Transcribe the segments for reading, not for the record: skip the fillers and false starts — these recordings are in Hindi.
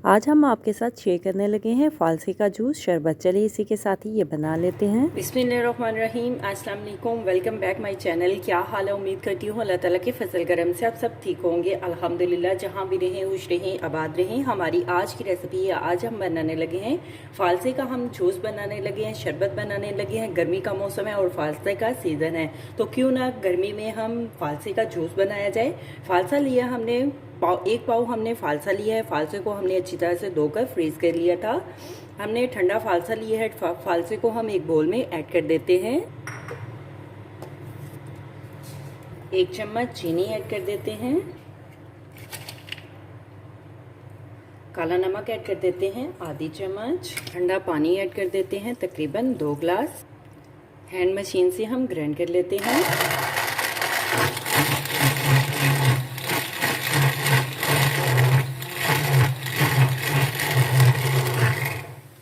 आज हम आपके साथ शेयर करने लगे हैं फालसे का जूस शरबत। चलिए इसी के साथ ही ये बना लेते हैं। बिस्मिल्लाहिर्रहमानिर्रहीम, अस्सलाम वालेकुम, वेलकम बैक माय चैनल। क्या हाल है? उम्मीद करती हूँ अल्लाह ताला के फजल करम से आप सब ठीक होंगे। अल्हम्दुलिल्लाह, जहाँ भी रहें खुश रहें आबाद रहें। हमारी आज की रेसिपी है, आज हम बनाने लगे हैं फालसे का। हम जूस बनाने लगे हैं, शरबत बनाने लगे हैं। गर्मी का मौसम है और फालसे का सीज़न है, तो क्यों ना गर्मी में हम फालसे का जूस बनाया जाए। फालसा लिया हमने एक पाव हमने फालसा लिया है। फालसे को हमने अच्छी तरह से धोकर फ्रीज कर लिया था। हमने ठंडा फालसा लिया है। फालसे को हम एक बोल में ऐड कर देते हैं। 1 चम्मच चीनी ऐड कर देते हैं। काला नमक ऐड कर देते हैं आधी चम्मच। ठंडा पानी ऐड कर देते हैं तकरीबन 2 गिलास। हैंड मशीन से हम ग्राइंड कर लेते हैं।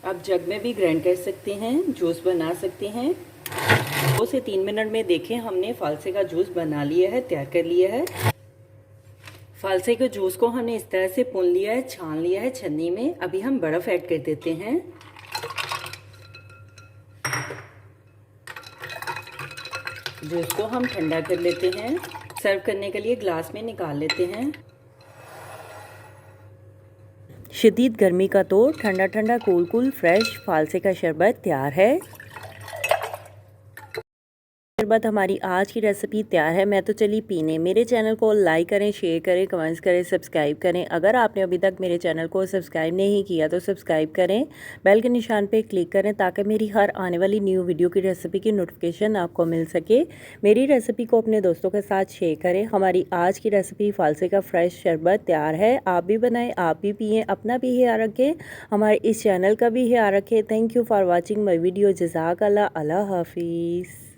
आप जग में भी ग्राइंड कर सकते हैं, जूस बना सकते हैं। 2 से 3 मिनट में देखें हमने फालसे का जूस बना लिया है, तैयार कर लिया है। फालसे के जूस को हमने इस तरह से पुन लिया है, छान लिया है छन्नी में। अभी हम बर्फ ऐड कर देते हैं। जूस को हम ठंडा कर लेते हैं। सर्व करने के लिए ग्लास में निकाल लेते हैं। शदीद गर्मी का तो ठंडा ठंडा कूल कूल फ्रेश फालसे का शरबत तैयार है। शरबत हमारी आज की रेसिपी तैयार है। मैं तो चली पीने। मेरे चैनल को लाइक करें, शेयर करें, कमेंट्स करें, सब्सक्राइब करें। अगर आपने अभी तक मेरे चैनल को सब्सक्राइब नहीं किया तो सब्सक्राइब करें, बेल के निशान पे क्लिक करें ताकि मेरी हर आने वाली न्यू वीडियो की रेसिपी की नोटिफिकेशन आपको मिल सके। मेरी रेसिपी को अपने दोस्तों के साथ शेयर करें। हमारी आज की रेसिपी फालसे का फ्रेश शरबत तैयार है। आप भी बनाएँ, आप भी पिएँ, अपना भी ख्याल रखें, हमारे इस चैनल का भी ख्याल रखें। Thank you for watching my video. जज़ाकल्लाह। अल्लाह हाफिज़।